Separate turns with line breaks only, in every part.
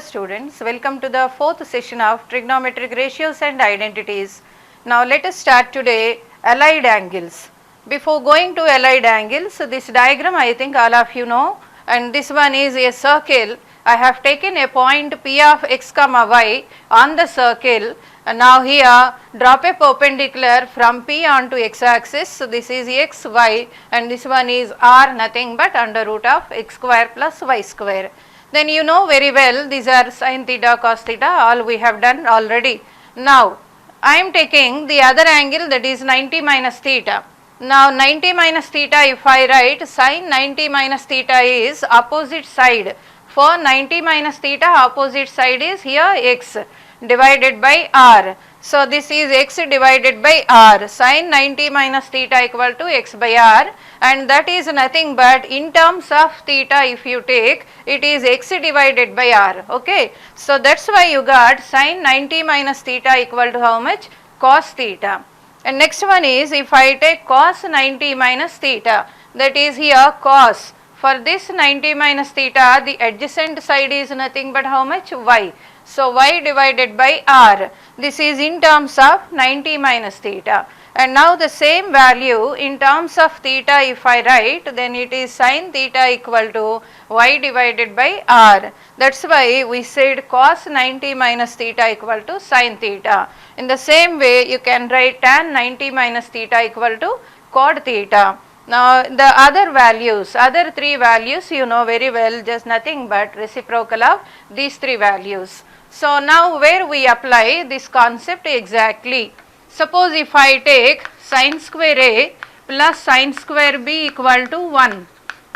Dear students, welcome to the fourth session of trigonometric ratios and identities. Now let us start today allied angles. Before going to allied angles, this diagram I think all of you know, and this one is a circle. I have taken a point P of x comma y on the circle, and now here drop a perpendicular from P onto x axis. So this is x, y, and this one is r, nothing but under root of x square plus y square. Then you know very well these are sin theta, cos theta, all we have done already. Now I am taking the other angle, that is 90 minus theta. Now 90 minus theta, if I write sin 90 minus theta is opposite side. For 90 minus theta, opposite side is here x divided by r. So this is x divided by r. Sin 90 minus theta equal to x by r, and that is nothing but in terms of theta, if you take, it is x divided by r. Okay. So that's why you got sin 90 minus theta equal to how much? Cos theta. And next one is, if I take cos 90 minus theta, that is here cos. For this 90 minus theta, the adjacent side is nothing but how much? Y. So y divided by r. This is in terms of 90 minus theta. And now the same value in terms of theta, if I write, then it is sin theta equal to y divided by r. That's why we said cos 90 minus theta equal to sin theta. In the same way, you can write tan 90 minus theta equal to cot theta. Now the other values, other three values you know very well, just nothing but reciprocal of these three values. So now where we apply this concept exactly? Suppose if I take sin square A plus sin square B equal to 1,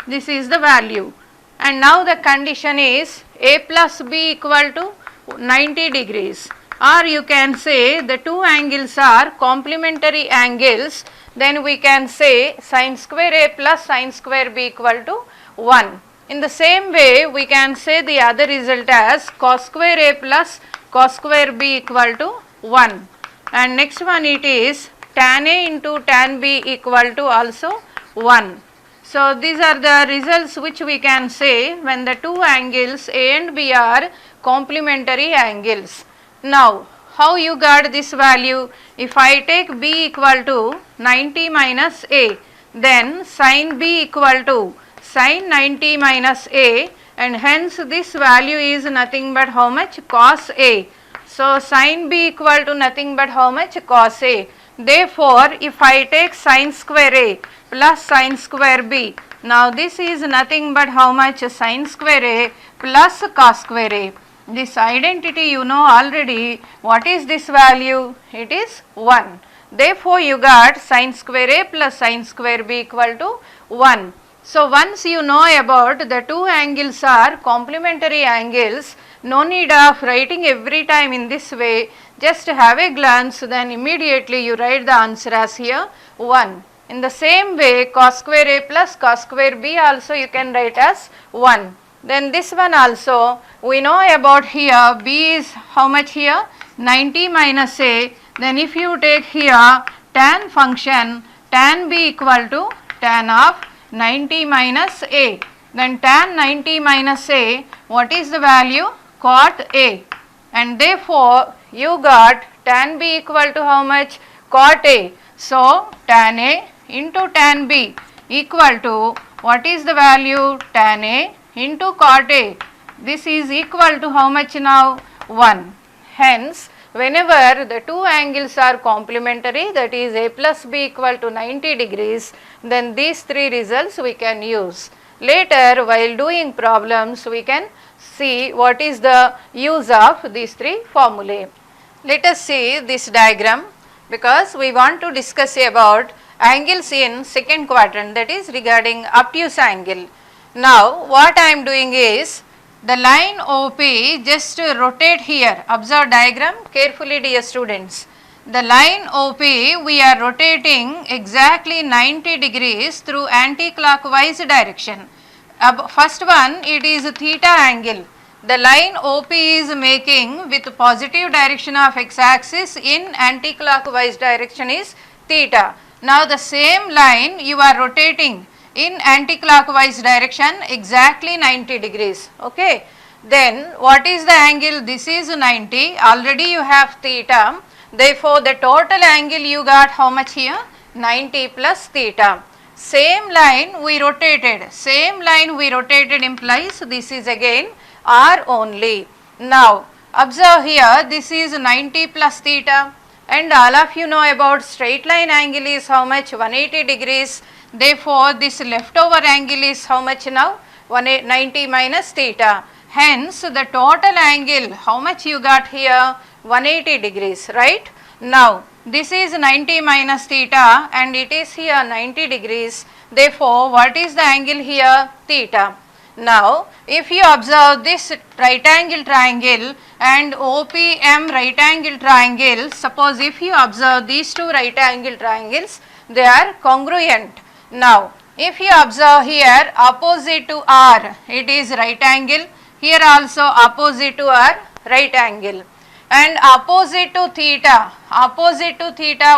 this is the value, and now the condition is A plus B equal to 90 degrees, or you can say the two angles are complementary angles, then we can say sin square A plus sin square B equal to 1. In the same way, we can say the other result as cos square A plus cos square B equal to 1. And next one, it is tan A into tan B equal to also 1. So these are the results which we can say when the two angles A and B are complementary angles. Now how you got this value? If I take B equal to 90 minus A, then sin B equal to sin 90 minus A, and hence this value is nothing but how much? Cos A. So sin B equal to nothing but how much? Cos A. Therefore if I take sin square A plus sin square B, now this is nothing but how much? Sin square A plus cos square A. This identity you know already. What is this value? It is 1. Therefore you got sin square A plus sin square B equal to 1. So once you know about the two angles are complementary angles, no need of writing every time in this way, just have a glance, then immediately you write the answer as here 1. In the same way, cos square A plus cos square B also you can write as 1. Then this one also we know about here, B is how much here? 90 minus A. Then if you take here tan function, tan B equal to tan of 90 minus A. Then tan 90 minus A, what is the value? Cot A. And therefore you got tan B equal to how much? Cot A. So tan A into tan B equal to what is the value? Tan A into cot A. This is equal to how much now? 1. Hence whenever the two angles are complementary, that is A plus B equal to 90 degrees, then these three results we can use. Later while doing problems we can see what is the use of these three formulae. Let us see this diagram, because we want to discuss about angles in second quadrant, that is regarding obtuse angle. Now what I am doing is, the line OP just rotate here. Observe diagram carefully dear students. The line OP we are rotating exactly 90 degrees through anti-clockwise direction. First one, it is theta angle. The line OP is making with positive direction of x-axis in anti-clockwise direction is theta. Now the same line you are rotating in anti-clockwise direction exactly 90 degrees. Okay. Then what is the angle? This is 90, already you have theta, therefore the total angle you got how much here? 90 plus theta. Same line we rotated implies this is again r only. Now observe here, this is 90 plus theta, and all of you know about straight line angle is how much? 180 degrees. Therefore this leftover angle is how much now? 190 minus theta. Hence the total angle how much you got here? 180 degrees, right? Now this is 90 minus theta and it is here 90 degrees. Therefore what is the angle here? Theta. Now if you observe this right angle triangle and OPM right angle triangle, suppose if you observe these two right angle triangles, they are congruent. Now if you observe here opposite to R, it is right angle, here also opposite to R, right angle, and opposite to theta,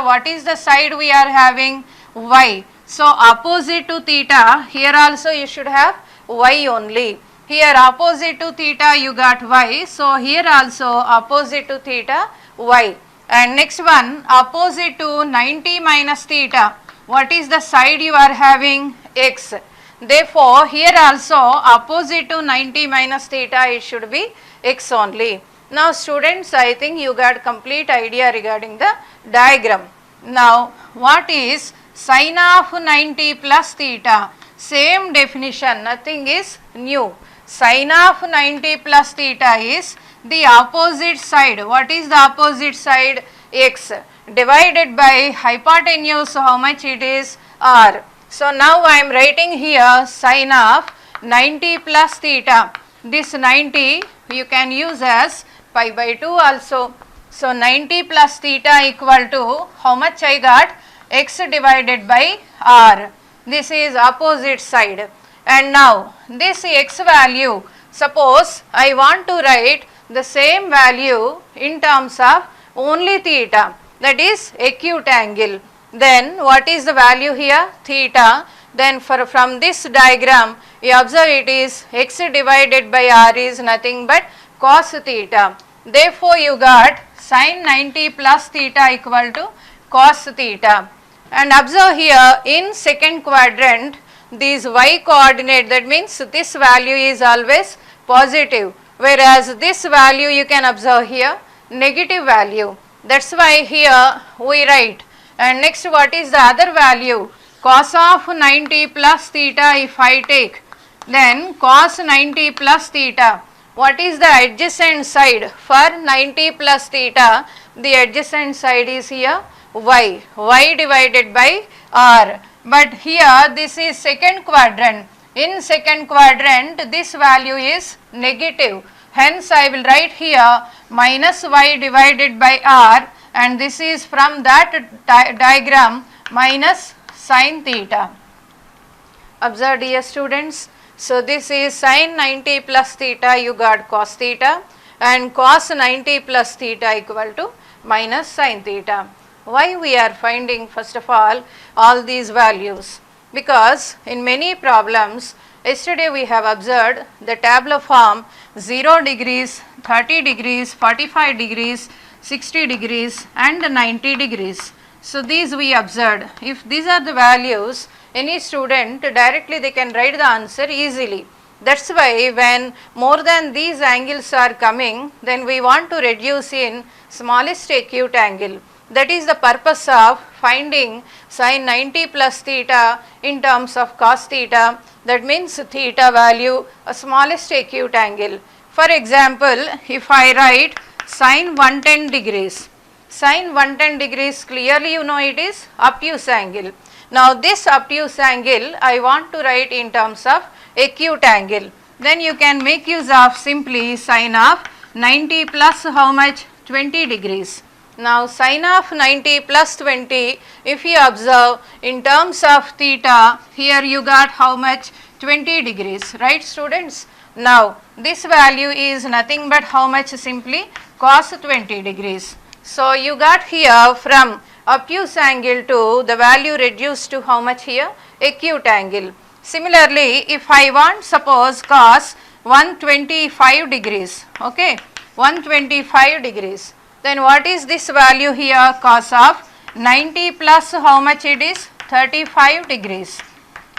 what is the side we are having? Y. So opposite to theta, here also you should have y only. Here opposite to theta you got y, so here also opposite to theta y. And next one, opposite to 90 minus theta, what is the side you are having? X. Therefore here also opposite to 90 minus theta, it should be x only. Now students, I think you got complete idea regarding the diagram. Now what is sine of 90 plus theta? Same definition, nothing is new. Sine of 90 plus theta is the opposite side. What is the opposite side? X divided by hypotenuse, how much it is? R. So now I am writing here sine of 90 plus theta. This 90 you can use as pi by 2 also. So 90 plus theta equal to how much I got? X divided by R. This is opposite side. And now this x value, suppose I want to write the same value in terms of only theta, that is acute angle. Then what is the value here? Theta. Then from this diagram you observe it is x divided by r is nothing but cos theta. Therefore you got sin 90 plus theta equal to cos theta. And observe here in second quadrant, this y coordinate, that means this value is always positive, whereas this value you can observe here negative value. That's why here we write. And next, what is the other value? Cos of 90 plus theta if I take, then cos 90 plus theta. What is the adjacent side? For 90 plus theta, the adjacent side is here y divided by r. But here this is second quadrant. In second quadrant this value is negative. Hence I will write here minus y divided by r, and this is from that diagram minus sin theta. Observe dear students. So this is sin 90 plus theta, you got cos theta, and cos 90 plus theta equal to minus sin theta. Why we are finding first of all these values? Because in many problems, yesterday we have observed the tabular form 0 degrees, 30 degrees, 45 degrees, 60 degrees and 90 degrees. So these we observed. If these are the values, any student directly they can write the answer easily. That's why when more than these angles are coming, then we want to reduce in smallest acute angle. That is the purpose of finding sin 90 plus theta in terms of cos theta. That means theta value a smallest acute angle. For example, if I write sin 110 degrees, sin 110 degrees, clearly you know it is obtuse angle. Now this obtuse angle I want to write in terms of acute angle. Then you can make use of simply sin of 90 plus how much? 20 degrees. Now sin of 90 plus 20, if you observe in terms of theta, here you got how much? 20 degrees, right students? Now this value is nothing but how much? Simply cos 20 degrees. So you got here from obtuse angle to the value reduced to how much here? Acute angle. Similarly, if I want suppose cos 125 degrees, okay, 125 degrees. Then what is this value here? Cos of 90 plus how much it is? 35 degrees.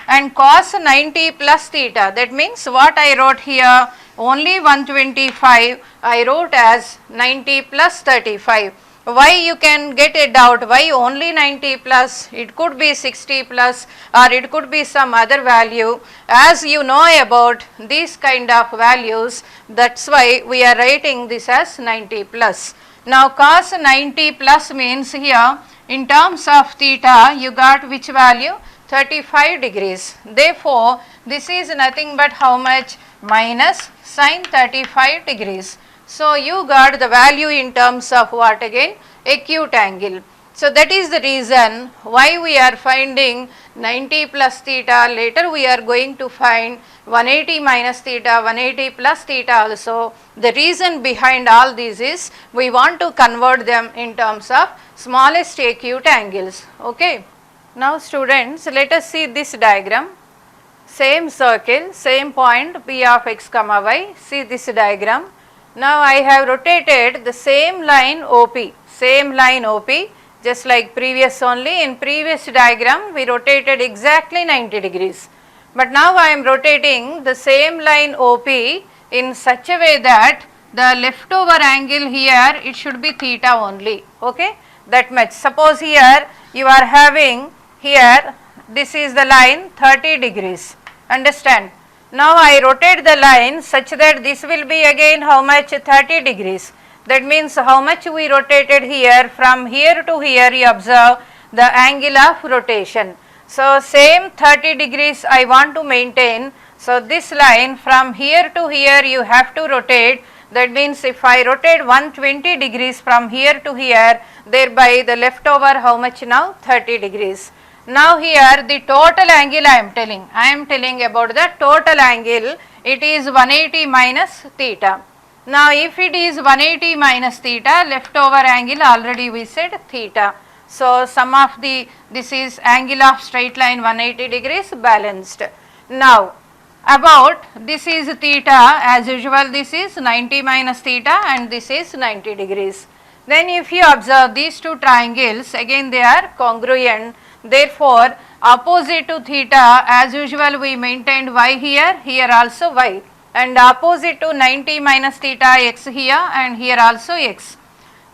And cos 90 plus theta, that means what I wrote here, only 125, I wrote as 90 plus 35. Why you can get a doubt, why only 90 plus, it could be 60 plus or it could be some other value. As you know about these kind of values, that's why we are writing this as 90 plus. Now cos 90 plus means here in terms of theta you got which value? 35 degrees. Therefore, this is nothing but how much? Minus sin 35 degrees. So, you got the value in terms of what again? Acute angle. So, that is the reason why we are finding 90 plus theta. Later we are going to find 180 minus theta, 180 plus theta also. The reason behind all this is we want to convert them in terms of smallest acute angles. Okay. Now students, let us see this diagram. Same circle, same point P of x comma y. See this diagram. Now I have rotated the same line OP, just like previous only. In previous diagram we rotated exactly 90 degrees. But now I am rotating the same line OP in such a way that the leftover angle here, it should be theta only. Okay, that much. Suppose here you are having here, this is the line 30 degrees, understand. Now I rotate the line such that this will be again how much? 30 degrees. That means how much we rotated here? From here to here you observe the angle of rotation. So same 30 degrees I want to maintain. So this line from here to here you have to rotate. That means if I rotate 120 degrees from here to here, thereby the leftover how much now? 30 degrees. Now here the total angle I am telling about the total angle, it is 180 minus theta. Now if it is 180 minus theta, leftover angle already we said theta. So sum of this is angle of straight line 180 degrees balanced. Now about this is theta, as usual this is 90 minus theta and this is 90 degrees. Then if you observe these two triangles, again they are congruent. Therefore, opposite to theta, as usual we maintained y here, here also y, and opposite to 90 minus theta x here and here also x.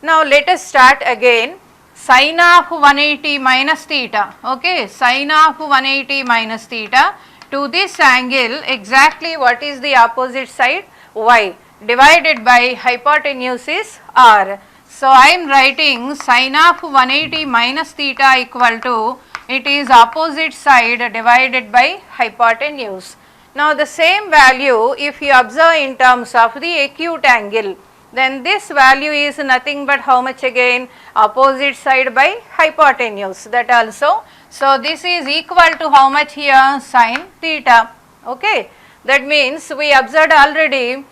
Now let us start again. Sin of 180 minus theta, okay, sin of 180 minus theta to this angle, exactly what is the opposite side? Y, divided by hypotenuse is r. So I am writing sin of 180 minus theta equal to, it is opposite side divided by hypotenuse. Now the same value if you observe in terms of the acute angle, then this value is nothing but how much again? Opposite side by hypotenuse, that also. So this is equal to how much here? Sin theta. Okay, that means we observed already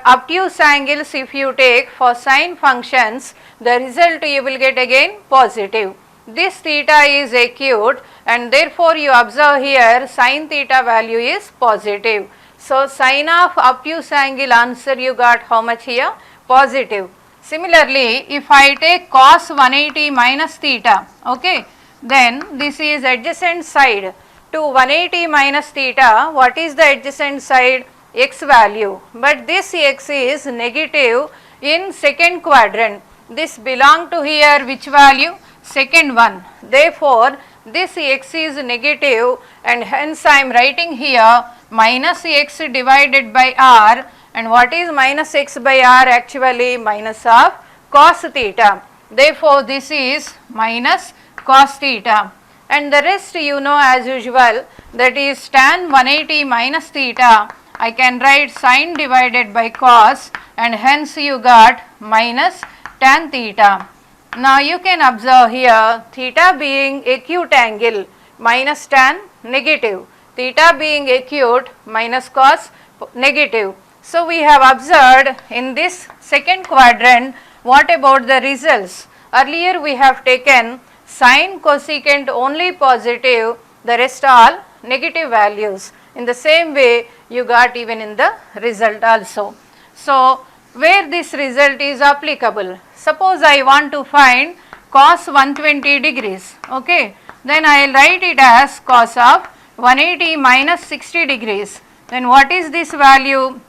obtuse angles if you take for sine functions, the result you will get again positive. This theta is acute and therefore you observe here sin theta value is positive. So sine of obtuse angle answer you got how much here? Positive. Similarly, if I take cos 180 minus theta, okay, then this is adjacent side to 180 minus theta. What is the adjacent side? X value, but this x is negative in second quadrant. This belong to here which value? Second one. Therefore, this x is negative and hence I am writing here minus x divided by r, and what is minus x by r? Actually minus of cos theta. Therefore, this is minus cos theta, and the rest you know as usual, that is tan 180 minus theta. I can write sin divided by cos and hence you got minus tan theta. Now you can observe here theta being acute angle minus tan negative, theta being acute minus cos negative. So we have observed in this second quadrant, what about the results? Earlier we have taken sin cosecant only positive, the rest all negative values. In the same way you got even in the result also. So where this result is applicable, suppose I want to find cos 120 degrees, okay, then I will write it as cos of 180 minus 60 degrees. Then what is this value?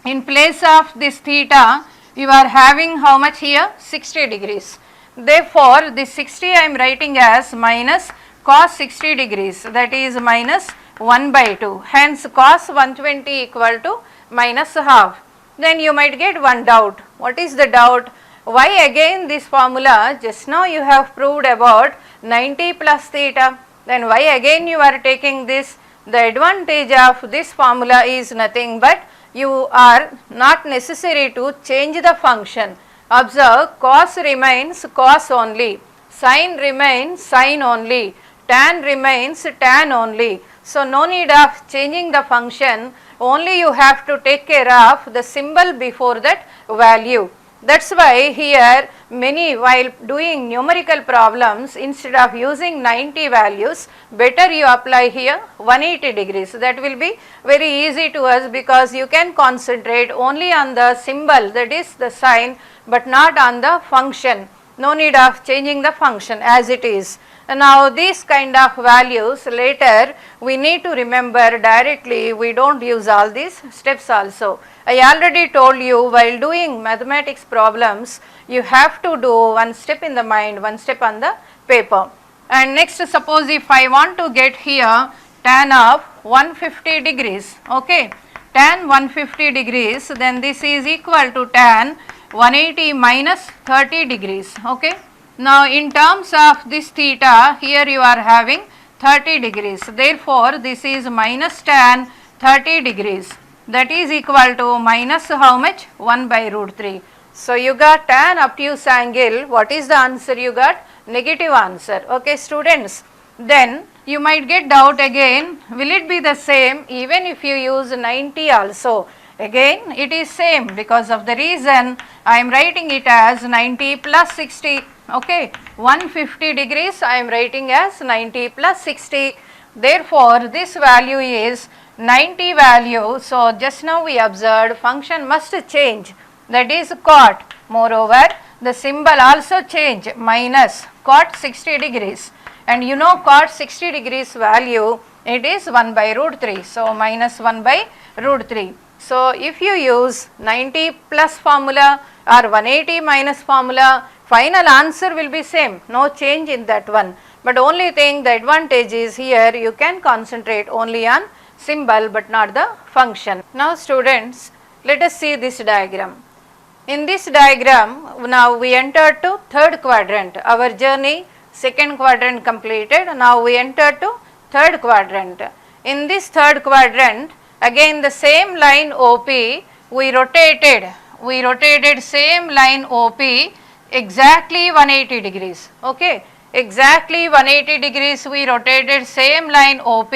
In place of this theta, you are having how much here? 60 degrees. Therefore, this 60 I am writing as minus cos 60 degrees, that is minus 1 by 2. Hence, cos 120 equal to minus half. Then you might get one doubt. What is the doubt? Why again this formula? Just now you have proved about 90 plus theta. Then why again you are taking this? The advantage of this formula is nothing but you are not necessary to change the function. Observe, cos remains cos only, sin remains sin only, tan remains tan only. So no need of changing the function, only you have to take care of the symbol before that value. That's why here many, while doing numerical problems, instead of using 90 values, better you apply here 180 degrees. That will be very easy to us because you can concentrate only on the symbol, that is the sign, but not on the function. No need of changing the function as it is. Now these kind of values later we need to remember directly, we don't use all these steps also. I already told you, while doing mathematics problems, you have to do one step in the mind, one step on the paper. And next, suppose if I want to get here tan of 150 degrees, okay, tan 150 degrees, then this is equal to tan 180 minus 30 degrees, okay. Now in terms of this theta, here you are having 30 degrees, therefore this is minus tan 30 degrees, that is equal to minus how much? 1 by root 3. So you got tan obtuse angle. What is the answer you got? Negative answer, okay students. Then you might get doubt again, will it be the same even if you use 90 also? Again it is same, because of the reason I am writing it as 90 plus 60, okay, 150 degrees I am writing as 90 plus 60. Therefore this value is 90 value. So just now we observed function must change, that is cot. Moreover the symbol also change, minus cot 60 degrees, and you know cot 60 degrees value, it is 1 by root 3. So minus 1 by root 3. So if you use 90 plus formula or 180 minus formula, final answer will be same, no change in that one. But only thing, the advantage is here you can concentrate only on symbol but not the function. Now students, let us see this diagram. In this diagram, now we entered to third quadrant. Our journey, second quadrant completed. Now we entered to third quadrant. In this third quadrant, again the same line OP, we rotated same line OP exactly 180 degrees. Okay, exactly 180 degrees we rotated same line OP,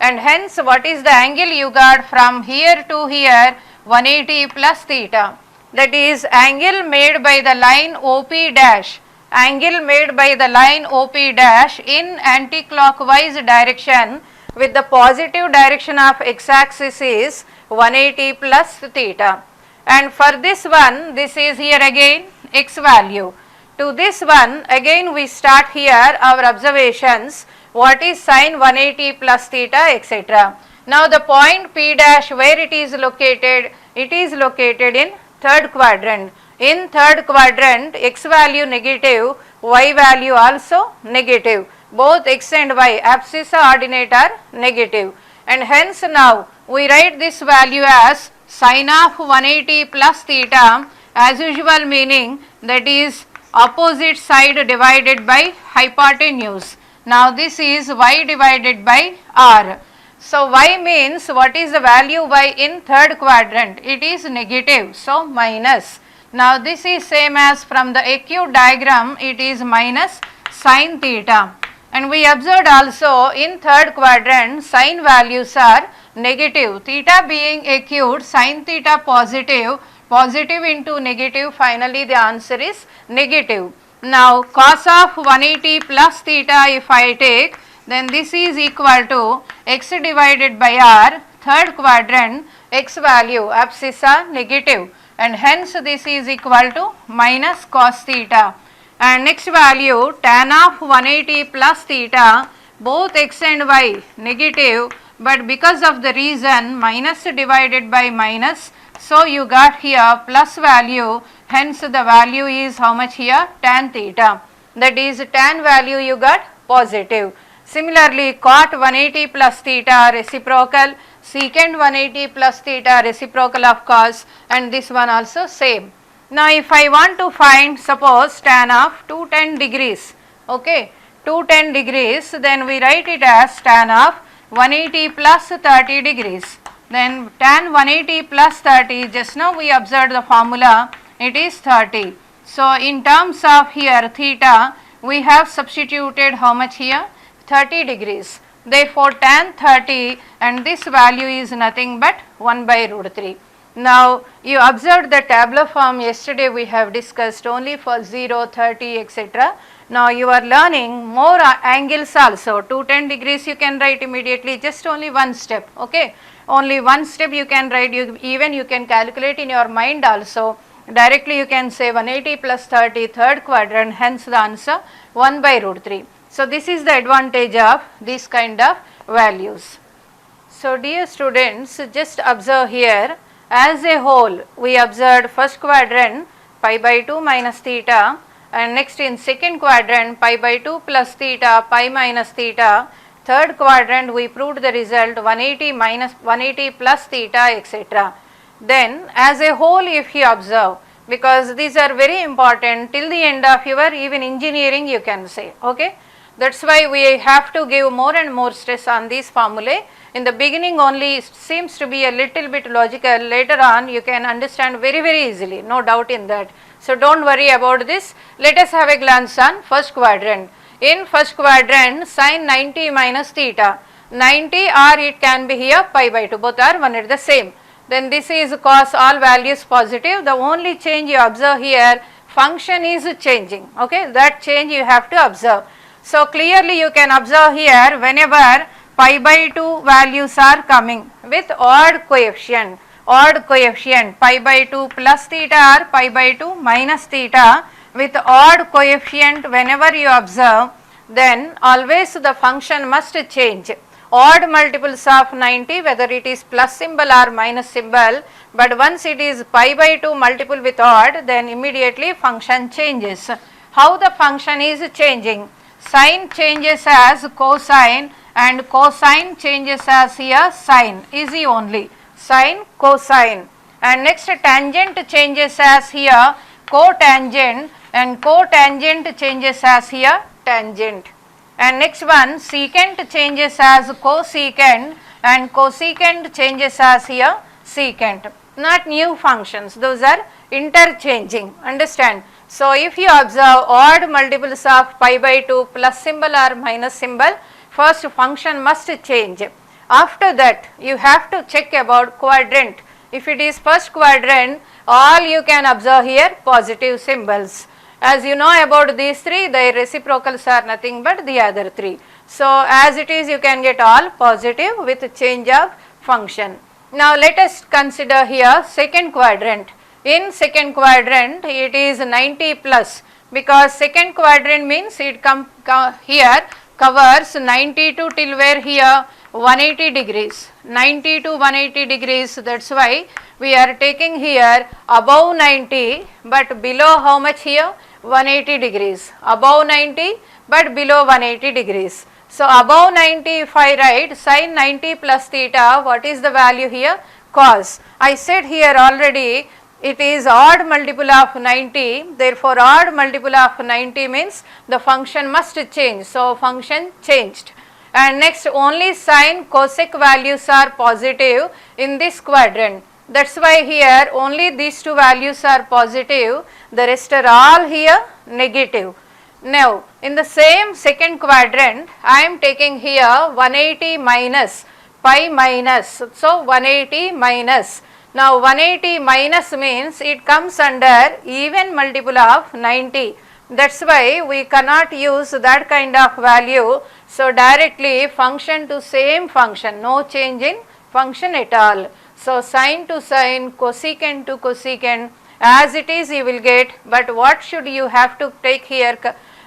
and hence what is the angle you got from here to here? 180 plus theta. That is angle made by the line OP dash, angle made by the line OP dash in anti-clockwise direction with the positive direction of x-axis is 180 plus theta. And for this one, this is here again x value. To this one again we start here our observations, what is sin 180 plus theta, etc. Now the point P dash, where it is located? It is located in third quadrant. In third quadrant, x value negative, y value also negative. Both x and y, abscissa ordinate are negative, and hence now we write this value as sin of 180 plus theta, as usual, meaning that is opposite side divided by hypotenuse. Now this is y divided by r. So y means, what is the value y in third quadrant? It is negative, so minus. Now this is same as from the acute diagram, it is minus sin theta. And we observed also in third quadrant sin values are negative, theta being acute, sin theta positive, positive into negative, finally the answer is negative. Now cos of 180 plus theta if I take, then this is equal to x divided by r, third quadrant x value abscissa negative, and hence this is equal to minus cos theta. And next value tan of 180 plus theta, both x and y negative, but because of the reason minus divided by minus, so you got here plus value, hence the value is how much here, tan theta, that is tan value you got positive. Similarly cot 180 plus theta reciprocal, secant 180 plus theta reciprocal of cos, and this one also same. Now if I want to find suppose tan of 210 degrees, okay, 210 degrees, then we write it as tan of 180 plus 30 degrees. Then tan 180 plus 30, just now we observed the formula, it is 30. So in terms of here theta, we have substituted how much here, 30 degrees. Therefore tan 30, and this value is nothing but 1 by root 3. Now you observed the tabular form yesterday we have discussed only for 0, 30, etc. Now you are learning more angles also. 210 degrees you can write immediately, just only one step, okay. Only one step you can write, even you can calculate in your mind also. Directly you can say 180 plus 30, third quadrant, hence the answer 1 by root 3. So this is the advantage of this kind of values. So dear students, just observe here, as a whole we observed first quadrant pi by 2 minus theta, and next in second quadrant pi by 2 plus theta, pi minus theta, third quadrant we proved the result 180 minus 180 plus theta, etc. Then as a whole if you observe, because these are very important till the end of your even engineering you can say, okay. That is why we have to give more and more stress on these formulae. In the beginning only it seems to be a little bit logical, later on you can understand very easily, no doubt in that. So don't worry about this. Let us have a glance on first quadrant. In first quadrant sin 90 minus theta, 90 or it can be here pi by 2, both are one and the same. Then this is cos, all values positive. The only change you observe here, function is changing, okay, that change you have to observe. So clearly you can observe here, whenever pi by 2 values are coming with odd coefficient, pi by 2 plus theta or pi by 2 minus theta with odd coefficient, whenever you observe, then always the function must change. Odd multiples of 90, whether it is plus symbol or minus symbol, but once it is pi by 2 multiple with odd, then immediately function changes. How the function is changing? Sine changes as cosine, and cosine changes as here sine, easy only, sine, cosine. And next tangent changes as here cotangent, and cotangent changes as here tangent. And next one secant changes as cosecant, and cosecant changes as here secant. Not new functions, those are interchanging, understand. So if you observe odd multiples of pi by 2 plus symbol or minus symbol, first function must change. After that you have to check about quadrant. If it is first quadrant, all you can observe here positive symbols. As you know about these three, their reciprocals are nothing but the other three. So as it is you can get all positive with change of function. Now let us consider here second quadrant. In second quadrant it is 90 plus, because second quadrant means it here covers 90 to till where here 180 degrees, 90 to 180 degrees, that is why we are taking here above 90 but below how much here 180 degrees, above 90 but below 180 degrees. So above 90 if I write sin 90 plus theta, what is the value here? Cos. I said here already it is odd multiple of 90, therefore odd multiple of 90 means the function must change, so function changed. And next only sin cosec values are positive in this quadrant, that is why here only these two values are positive, the rest are all here negative. Now in the same second quadrant I am taking here 180 minus pi minus, so 180 minus. Now 180 minus means it comes under even multiple of 90, That's why we cannot use that kind of value. So directly function to same function, no change in function at all. So sine to sine, cosecant to cosecant, as it is you will get, but what should you have to take here,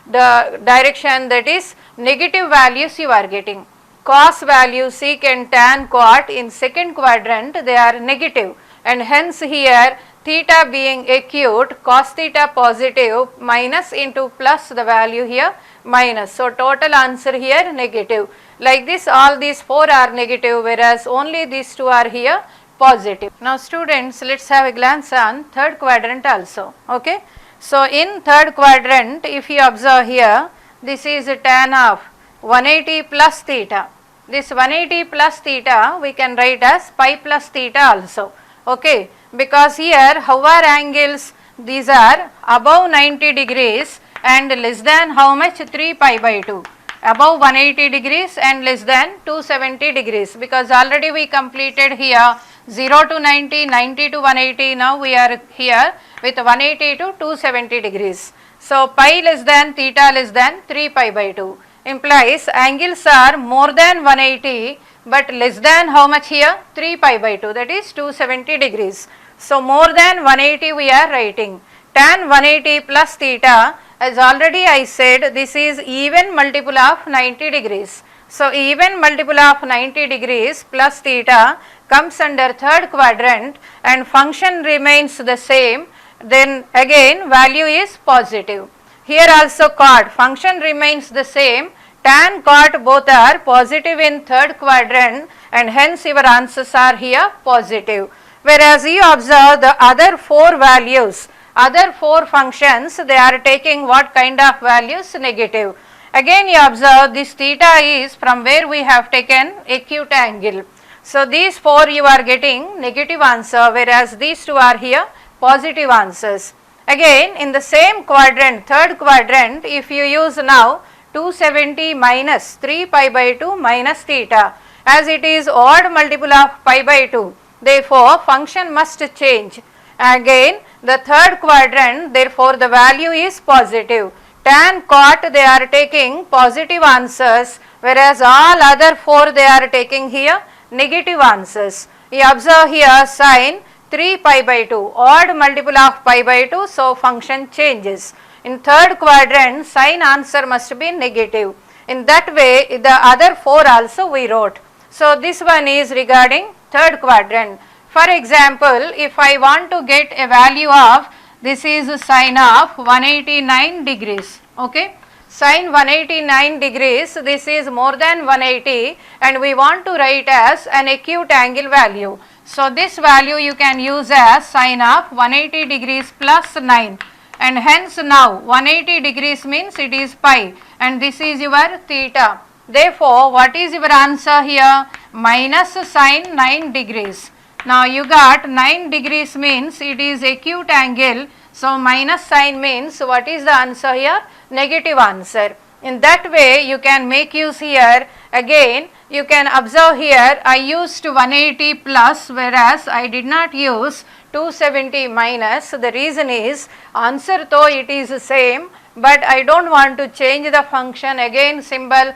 the direction, that is negative values you are getting. Cos value, secant, tan, cot in second quadrant they are negative, and hence here theta being acute, cos theta positive, minus into plus, the value here minus. So total answer here negative. Like this all these 4 are negative, whereas only these 2 are here positive. Now students, let us have a glance on third quadrant also. Okay. So in third quadrant, if you observe here, this is tan of 180 plus theta. This 180 plus theta we can write as pi plus theta also. Okay. Because here however angles, these are above 90 degrees and less than how much, 3 pi by 2. Above 180 degrees and less than 270 degrees, because already we completed here 0 to 90, 90 to 180, now we are here with 180 to 270 degrees. So pi less than theta less than 3 pi by 2 implies angles are more than 180 but less than how much here, 3 pi by 2, that is 270 degrees. So more than 180 we are writing. Tan 180 plus theta, as already I said, this is even multiple of 90 degrees. So even multiple of 90 degrees plus theta comes under third quadrant and function remains the same, then again value is positive. Here also cot, function remains the same, tan, cot both are positive in third quadrant and hence your answers are here positive. Whereas you observe the other 4 values, other 4 functions, they are taking what kind of values, negative. Again you observe this theta is from where we have taken acute angle. So these 4 you are getting negative answer, whereas these 2 are here positive answers. Again in the same quadrant, third quadrant, if you use now 270 minus 3 pi by 2 minus theta, as it is odd multiple of pi by 2, therefore function must change. Again the third quadrant, therefore the value is positive. Tan, cot they are taking positive answers, whereas all other 4 they are taking here negative answers. You observe here sine 3 pi by 2, odd multiple of pi by 2, so function changes. In third quadrant sine answer must be negative. In that way the other 4 also we wrote. So this one is regarding third quadrant. For example, if I want to get a value of, this is sine of 189 degrees, okay. Sine 189 degrees, this is more than 180 and we want to write as an acute angle value. So this value you can use as sine of 180 degrees plus 9, and hence now 180 degrees means it is pi and this is your theta. Therefore what is your answer here? Minus sine 9 degrees. Now you got 9 degrees means it is acute angle. So minus sign means what is the answer here? Negative answer. In that way you can make use here. Again you can observe here I used 180 plus, whereas I did not use 270 minus. The reason is answer though it is same, but I don't want to change the function. Again symbol,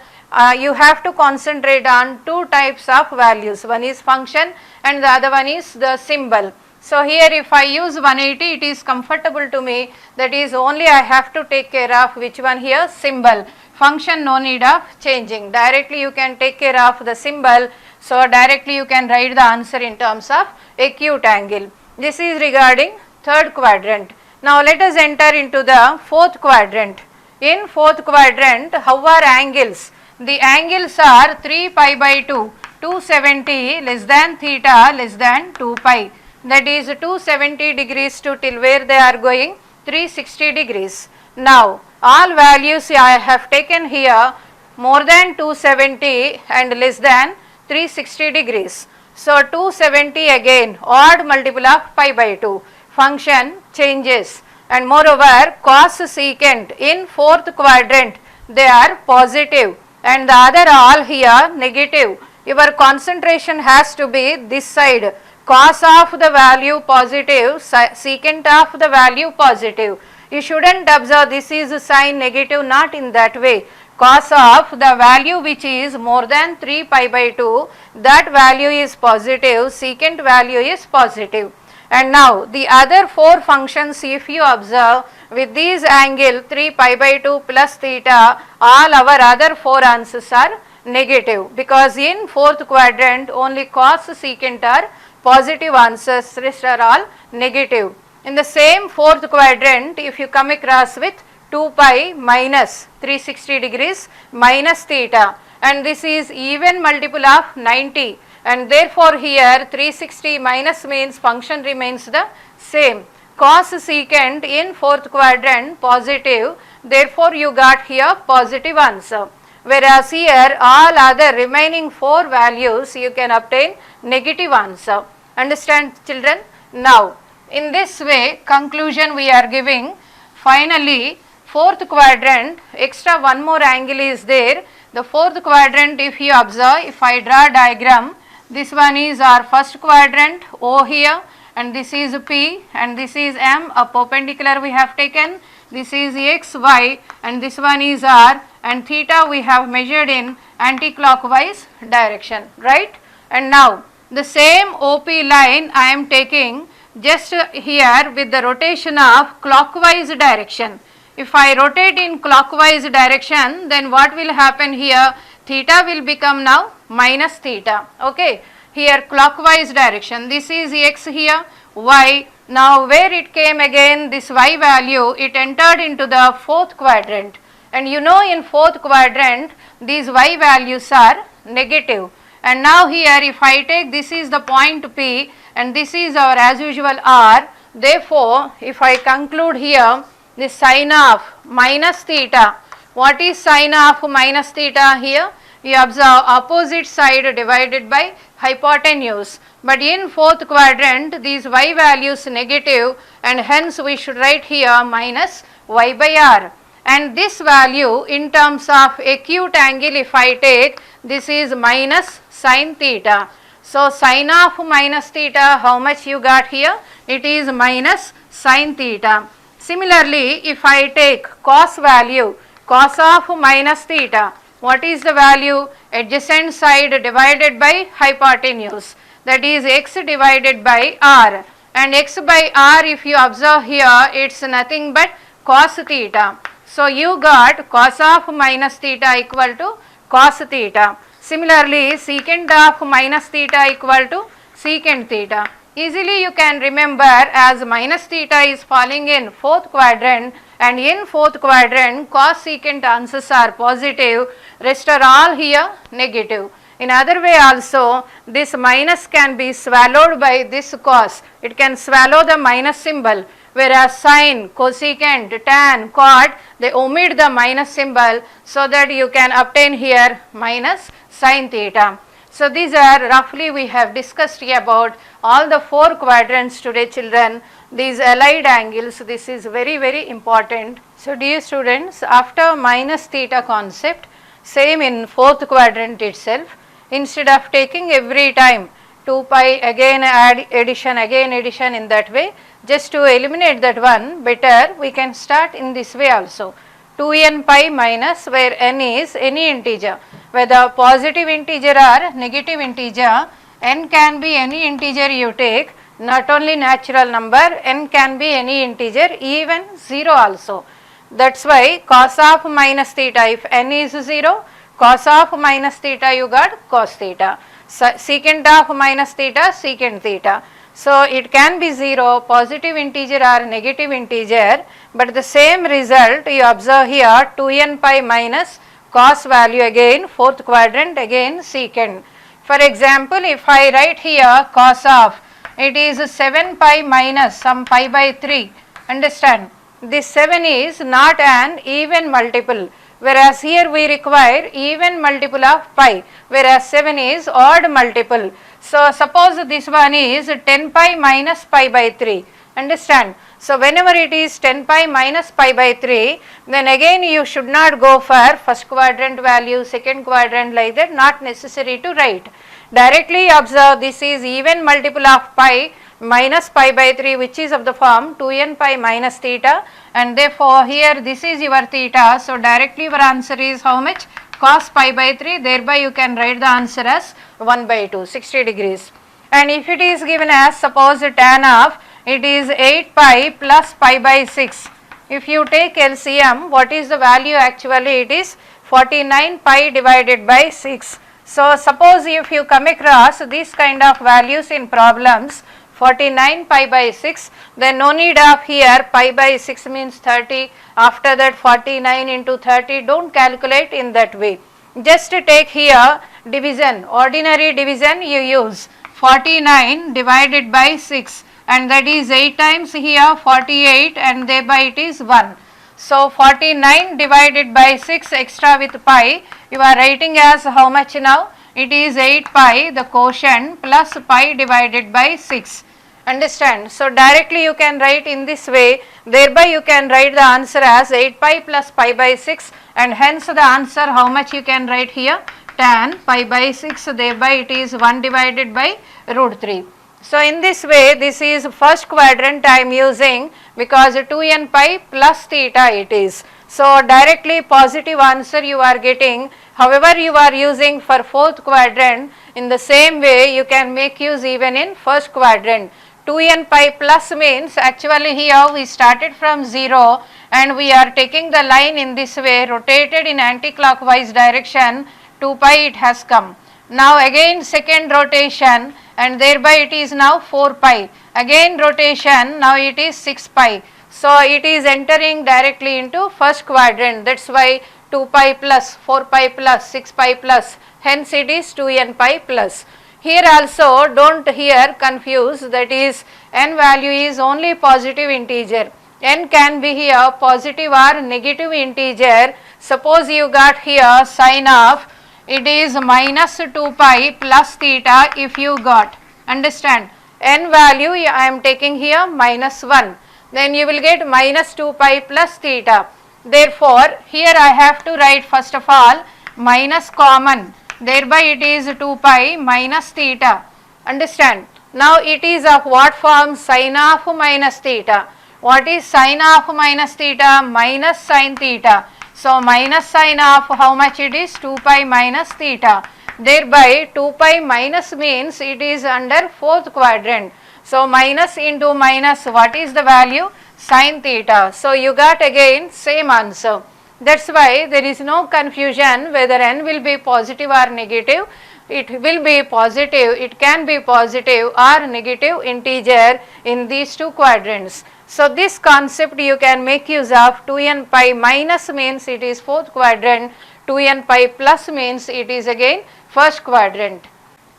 you have to concentrate on 2 types of values. One is function and the other one is the symbol. So here if I use 180 it is comfortable to me, that is only I have to take care of which one here? Symbol. Function no need of changing, directly you can take care of the symbol. So directly you can write the answer in terms of acute angle. This is regarding third quadrant. Now let us enter into the fourth quadrant. In fourth quadrant, how are angles? The angles are 3 pi by 2, 270 less than theta less than 2 pi. That is 270 degrees to till where they are going? 360 degrees. Now all values I have taken here more than 270 and less than 360 degrees. So 270 again odd multiple of pi by 2. Function changes, and moreover cos secant in fourth quadrant they are positive and the other all here negative. Your concentration has to be this side. Cos of the value positive, secant of the value positive. You shouldn't observe this is sign negative, not in that way. Cos of the value which is more than 3 pi by 2, that value is positive, secant value is positive. And now the other 4 functions, if you observe with these angle 3 pi by 2 plus theta, all our other 4 answers are negative, because in fourth quadrant only cos secant are positive answers, rest are all negative. In the same fourth quadrant, if you come across with 2 pi minus 360 degrees minus theta, and this is even multiple of 90, and therefore here 360 minus means function remains the same. Cos secant in fourth quadrant positive, therefore you got here positive answer. Whereas here all other remaining 4 values you can obtain negative answer. Understand, children? Now in this way conclusion we are giving. Finally fourth quadrant, extra one more angle is there. The fourth quadrant, if you observe, if I draw diagram, this one is our first quadrant, O here, and this is P and this is M, a perpendicular we have taken. This is X, Y, and this one is R, and theta we have measured in anti-clockwise direction, right? And now the same OP line I am taking just here with the rotation of clockwise direction. If I rotate in clockwise direction, then what will happen here? Theta will become now minus theta. Okay, here clockwise direction, this is X here, Y. Now where it came again, this Y value, it entered into the fourth quadrant, and you know in fourth quadrant these Y values are negative. And now here if I take, this is the point P and this is our as usual R, therefore if I conclude here, this sine of minus theta, what is sine of minus theta here? You observe opposite side divided by hypotenuse, but in fourth quadrant these Y values negative, and hence we should write here minus Y by R. And this value in terms of acute angle if I take, this is minus sin theta. So sine of minus theta, how much you got here? It is minus sin theta. Similarly, if I take cos value, cos of minus theta, what is the value? Adjacent side divided by hypotenuse, that is x divided by r, and x by r if you observe here, it's nothing but cos theta. So you got cos of minus theta equal to cos theta. Similarly, secant of minus theta equal to secant theta. Easily you can remember, as minus theta is falling in fourth quadrant, and in fourth quadrant cos secant answers are positive, rest are all here negative. In other way also, this minus can be swallowed by this cos, it can swallow the minus symbol, whereas sine, cosecant, tan, cot, they omit the minus symbol, so that you can obtain here minus sin theta. So these are roughly we have discussed about all the 4 quadrants today, children. These allied angles, this is very very important. So dear students, after minus theta concept, same in fourth quadrant itself, instead of taking every time 2 pi again add addition again addition in that way, just to eliminate that one, better we can start in this way also. 2n pi minus, where n is any integer, whether positive integer or negative integer, n can be any integer you take, not only natural number, n can be any integer, even 0 also. That's why cos of minus theta, if n is 0, cos of minus theta you got cos theta, secant of minus theta secant theta. So it can be 0, positive integer or negative integer, but the same result you observe here, 2n pi minus cos value again fourth quadrant again secant. For example, if I write here cos of, it is 7 pi minus some pi by 3, understand, this 7 is not an even multiple, whereas here we require even multiple of pi, whereas 7 is odd multiple. So suppose this one is 10 pi minus pi by 3, understand. So whenever it is 10 pi minus pi by 3, then again you should not go for first quadrant value, second quadrant, like that, not necessary to write. Directly observe, this is even multiple of pi, minus pi by 3, which is of the form 2n pi minus theta, and therefore here this is your theta. So directly your answer is how much? Cos pi by 3, thereby you can write the answer as 1 by 2, 60 degrees. And if it is given as, suppose tan of, it is 8 pi plus pi by 6. If you take LCM, what is the value? Actually it is 49 pi divided by 6. So suppose if you come across these kind of values in problems, 49 pi by 6, then no need of here pi by 6 means 30, after that 49 into 30, don't calculate in that way. Just take here division, ordinary division you use, 49 divided by 6, and that is 8 times here 48, and thereby it is 1. So 49 divided by 6 extra with pi, you are writing as how much now? It is 8 pi, the quotient, plus pi divided by 6. Understand? So directly you can write in this way, thereby you can write the answer as 8 pi plus pi by 6, and hence the answer how much you can write here? Tan pi by 6, thereby it is 1 divided by root 3. So in this way, this is first quadrant I am using, because 2n pi plus theta it is. So directly positive answer you are getting. However, you are using for fourth quadrant, in the same way you can make use even in first quadrant. 2n pi plus means actually here we started from 0 and we are taking the line in this way, rotated in anti-clockwise direction, 2 pi it has come. Now again second rotation, and thereby it is now 4 pi. Again rotation, now it is 6 pi. So it is entering directly into first quadrant. That's why 2 pi plus, 4 pi plus, 6 pi plus, hence it is 2n pi plus. Here also don't here confuse, that is n value is only positive integer. N can be here positive or negative integer. Suppose you got here sine of, it is minus 2 pi plus theta if you got. Understand? N value I am taking here minus 1. Then you will get minus 2 pi plus theta. Therefore, here I have to write first of all minus common. Thereby it is 2 pi minus theta. Understand? Now it is of what form? Sine of minus theta. What is sine of minus theta? Minus sine theta. So minus sine of how much it is? 2 pi minus theta. Thereby 2 pi minus means it is under fourth quadrant. So minus into minus, what is the value? Sine theta. So you got again same answer. That's why there is no confusion whether n will be positive or negative. It will be positive, it can be positive or negative integer in these two quadrants. So this concept you can make use of. 2n pi minus means it is fourth quadrant, 2n pi plus means it is again first quadrant.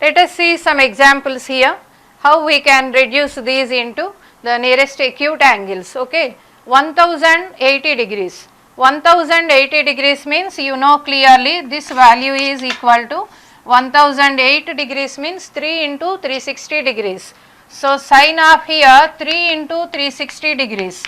Let us see some examples here, how we can reduce these into the nearest acute angles. Okay, 1080 degrees. 1080 degrees means you know clearly this value is equal to 1008 degrees means 3 into 360 degrees. So sine of here 3 into 360 degrees.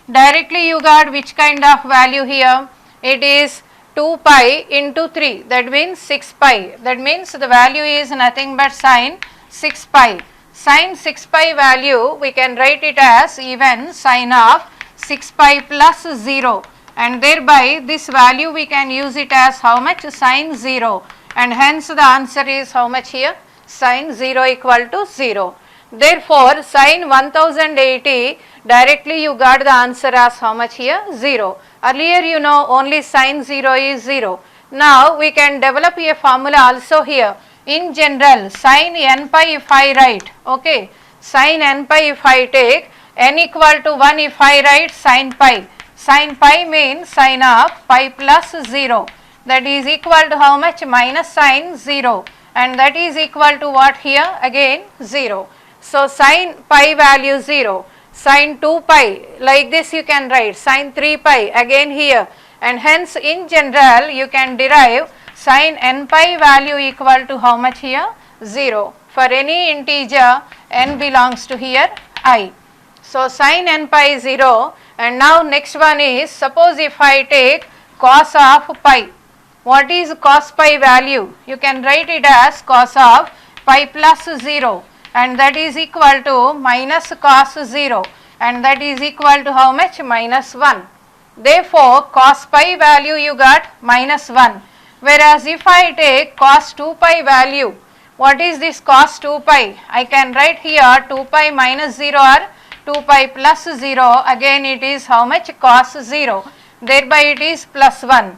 Directly you got which kind of value here? It is 2 pi into 3, that means 6 pi. That means the value is nothing but sine 6 pi. Sine 6 pi value we can write it as even sine of 6 pi plus 0, and thereby this value we can use it as how much? Sine 0, and hence the answer is how much here? Sine 0 equal to 0. Therefore sine 1080, directly you got the answer as how much here? 0. Earlier you know only sine 0 is 0. Now we can develop a formula also here. In general, sine n pi if I write, okay, sine n pi if I take, n equal to 1 if I write sine pi. Sine pi means sine of pi plus 0, that is equal to how much? Minus sine 0, and that is equal to what here? Again 0. So sine pi value 0, sine 2 pi, like this you can write, sine 3 pi again here, and hence in general you can derive sine n pi value equal to how much here? 0. For any integer n belongs to here I. So sine n pi 0, and now next one is, suppose if I take cos of pi. What is cos pi value? You can write it as cos of pi plus 0, and that is equal to minus cos 0, and that is equal to how much? Minus 1. Therefore, cos pi value you got minus 1, whereas if I take cos 2 pi value, what is this cos 2 pi? I can write here 2 pi minus 0 or 2 pi plus 0, again it is how much? Cos 0, thereby it is plus 1.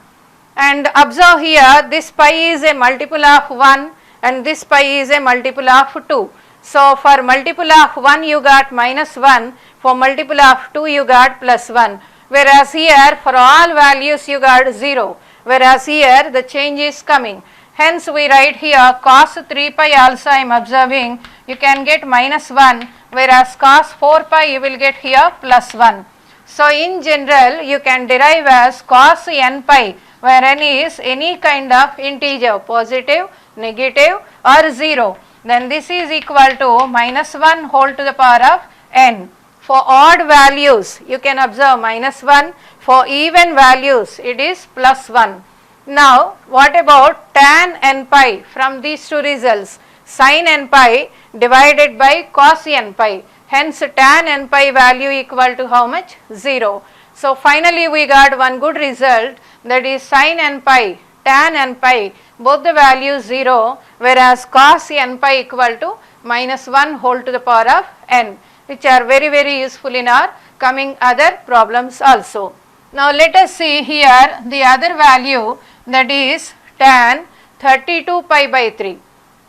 And observe here, this pi is a multiple of 1 and this pi is a multiple of 2. So, for multiple of 1 you got minus 1, for multiple of 2 you got plus 1, whereas here for all values you got 0, whereas here the change is coming. Hence we write here cos 3 pi also I am observing you can get minus 1, whereas cos 4 pi you will get here plus 1. So, in general you can derive as cos n pi, where n is any kind of integer, positive, negative or 0, then this is equal to minus 1 whole to the power of n. For odd values you can observe minus 1, for even values it is plus 1. Now, what about tan n pi from these two results? Sin n pi divided by cos n pi. Hence, tan n pi value equal to how much? 0. So, finally we got one good result, that is sin n pi, tan n pi, both the values 0, whereas cos n pi equal to minus 1 whole to the power of n, which are very useful in our coming other problems also. Now, let us see here the other value, that is tan 32 pi by 3.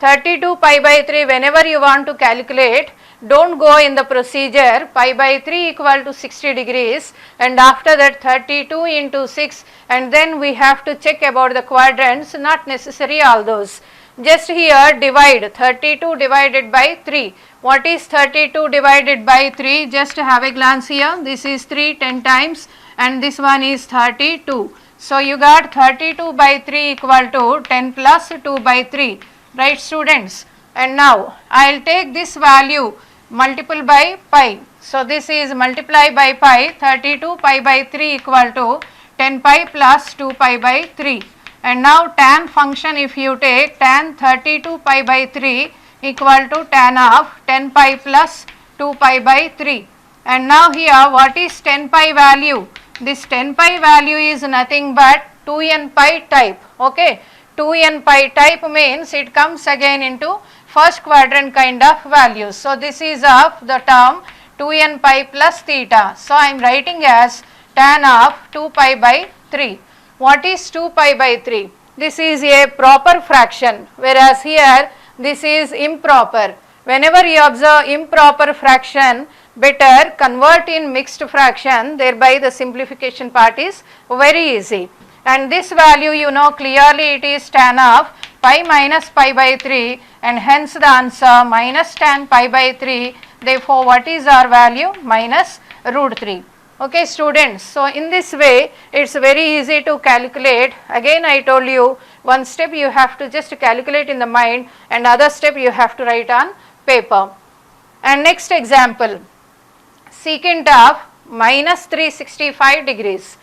32 pi by 3, whenever you want to calculate, don't go in the procedure pi by 3 equal to 60 degrees and after that 32 into 6, and then we have to check about the quadrants, not necessary all those. Just here divide 32 divided by 3. What is 32 divided by 3? Just have a glance here. This is 3 10 times and this one is 32. So, you got 32 by 3 equal to 10 plus 2 by 3, right students? And now, I will take this value multiple by pi. So, this is multiply by pi, 32 pi by 3 equal to 10 pi plus 2 pi by 3. And now, tan function if you take tan 32 pi by 3 equal to tan of 10 pi plus 2 pi by 3. And now, here what is 10 pi value? This 10 pi value is nothing but 2n pi type, okay. 2n pi type means it comes again into first quadrant kind of values. So, this is of the term 2n pi plus theta. So, I am writing as tan of 2 pi by 3. What is 2 pi by 3? This is a proper fraction, whereas here this is improper. Whenever you observe improper fraction, better convert in mixed fraction, thereby the simplification part is very easy. And this value you know clearly it is tan of pi minus pi by 3, and hence the answer minus tan pi by 3. Therefore, what is our value? Minus root 3. Okay students, so in this way it is very easy to calculate. Again I told you, one step you have to just calculate in the mind and other step you have to write on paper. And next example, secant of minus 365 degrees.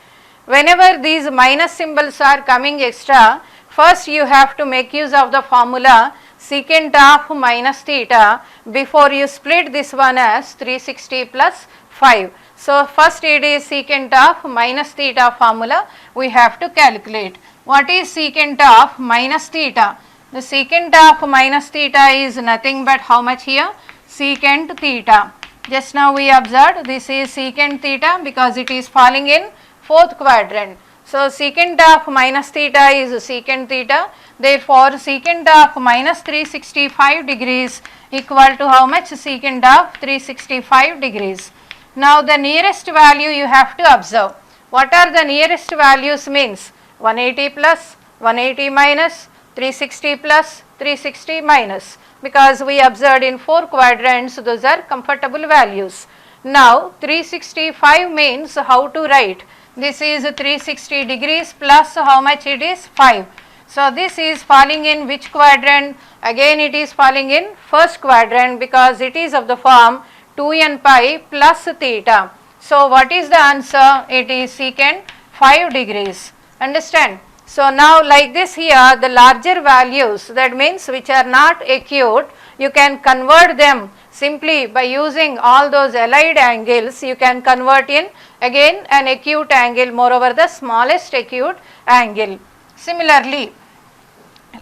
Whenever these minus symbols are coming extra, first you have to make use of the formula secant of minus theta before you split this one as 360 plus 5. So, first it is secant of minus theta formula we have to calculate. What is secant of minus theta? The secant of minus theta is nothing but how much here? Secant theta. Just now we observed this is secant theta because it is falling in fourth quadrant. So, secant of minus theta is secant theta. Therefore, secant of minus 365 degrees equal to how much? Secant of 365 degrees. Now, the nearest value you have to observe. What are the nearest values means? 180 plus, 180 minus, 360 plus, 360 minus, because we observed in 4 quadrants those are comfortable values. Now, 365 means how to write? This is 360 degrees plus how much it is? 5. So, this is falling in which quadrant? Again it is falling in first quadrant because it is of the form 2n pi plus theta. So, what is the answer? It is secant 5 degrees. Understand? So now like this here, the larger values, that means which are not acute, you can convert them simply by using all those allied angles. You can convert in again an acute angle, moreover the smallest acute angle. Similarly,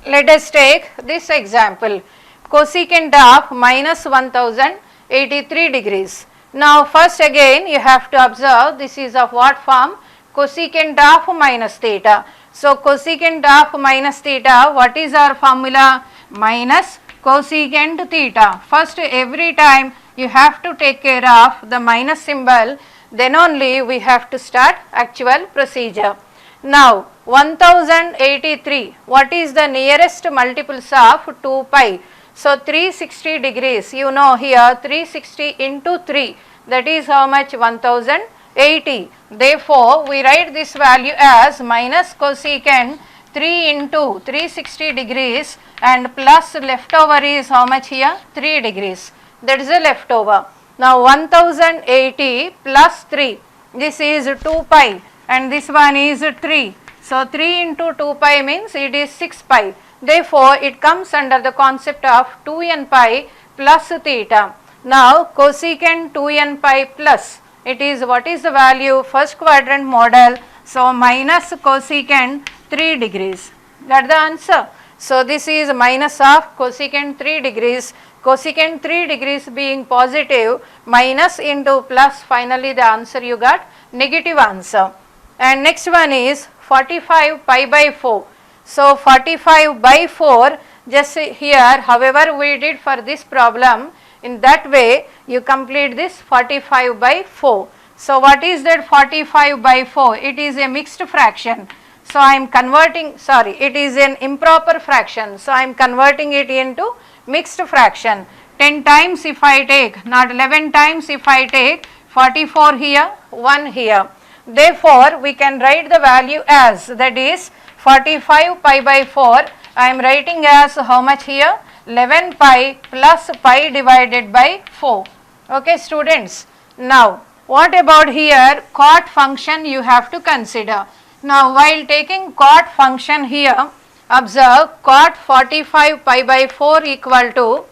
let us take this example, cosecant of minus 1083 degrees. Now first again you have to observe this is of what form? Cosecant of minus theta. So cosecant of minus theta, what is our formula? Minus cosecant theta. First every time you have to take care of the minus symbol, then only we have to start actual procedure. Now 1083, what is the nearest multiples of 2 pi? So 360 degrees, you know here 360 into 3, that is how much? 1080. Therefore we write this value as minus cosecant 3 into 360 degrees and plus leftover is how much here? 3 degrees. That is the leftover. Now 1080 plus 3, this is 2 pi and this one is 3. So 3 into 2 pi means it is 6 pi. Therefore it comes under the concept of 2n pi plus theta. Now cosecant 2n pi plus, it is what is the value? First quadrant model. So minus cosecant 3 degrees. That the answer. So this is minus of cosecant 3 degrees. Cosecant 3 degrees being positive, minus into plus, finally the answer you got negative answer. And next one is 45 pi by 4. So 45 by 4, just here however we did for this problem, in that way you complete this 45 by 4. So what is that 45 by 4? It is a mixed fraction. So I am converting, sorry, it is an improper fraction. So I am converting it into mixed fraction. 10 times if I take, not 11 times if I take 44 here, 1 here. Therefore we can write the value as, that is 45 pi by 4, I am writing as how much here? 11 pi plus pi divided by 4. Okay students. Now what about here? Cot function you have to consider. Now while taking cot function here, observe cot 45 pi by 4 equal to,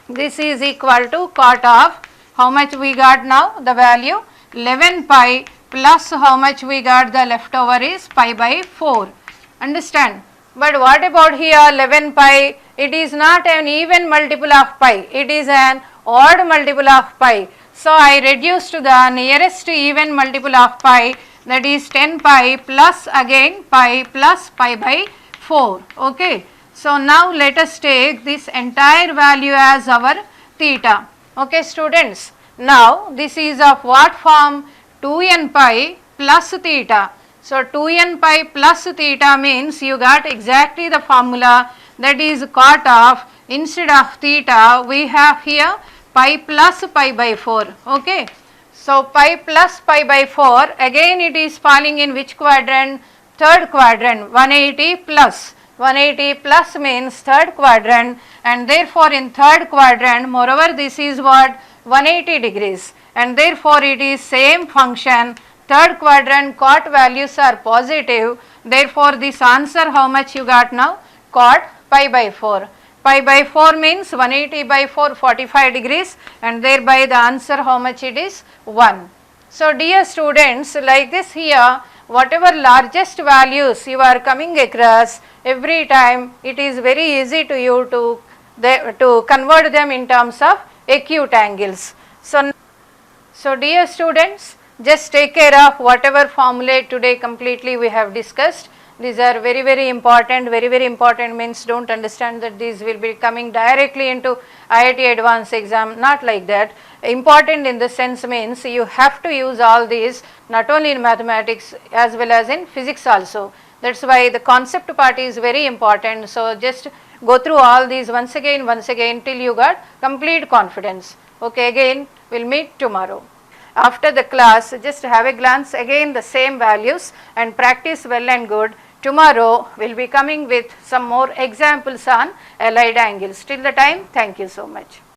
this is equal to cot of, how much we got now? The value 11 pi plus how much we got? The leftover is pi by 4. Understand? But what about here 11 pi? It is not an even multiple of pi, it is an odd multiple of pi. So I reduced the nearest even multiple of pi, that is 10 pi plus again pi plus pi by 4. Okay. So now let us take this entire value as our theta. Okay students. Now this is of what form? 2n pi plus theta. So 2n pi plus theta means you got exactly the formula, that is cot of, instead of theta we have here pi plus pi by 4. Okay. So pi plus pi by 4, again it is falling in which quadrant? Third quadrant. 180 plus. 180 plus means third quadrant, and therefore in third quadrant, moreover this is what? 180 degrees, and therefore it is same function. Third quadrant cot values are positive, therefore this answer how much you got now? Cot pi by 4. Pi by 4 means 180 by 4, 45 degrees, and thereby the answer how much it is? 1. So dear students, like this here, whatever largest values you are coming across, every time it is very easy to you to convert them in terms of acute angles. So dear students, just take care of whatever formulae today completely we have discussed. These are very, very important. Very, very important means don't understand that these will be coming directly into IIT advanced exam, not like that. Important in the sense means you have to use all these not only in mathematics as well as in physics also. That's why the concept part is very important. So just go through all these once again till you got complete confidence. Okay, again we'll meet tomorrow. After the class, just have a glance again the same values and practice well and good. Tomorrow we'll be coming with some more examples on allied angles. Till the time, thank you so much.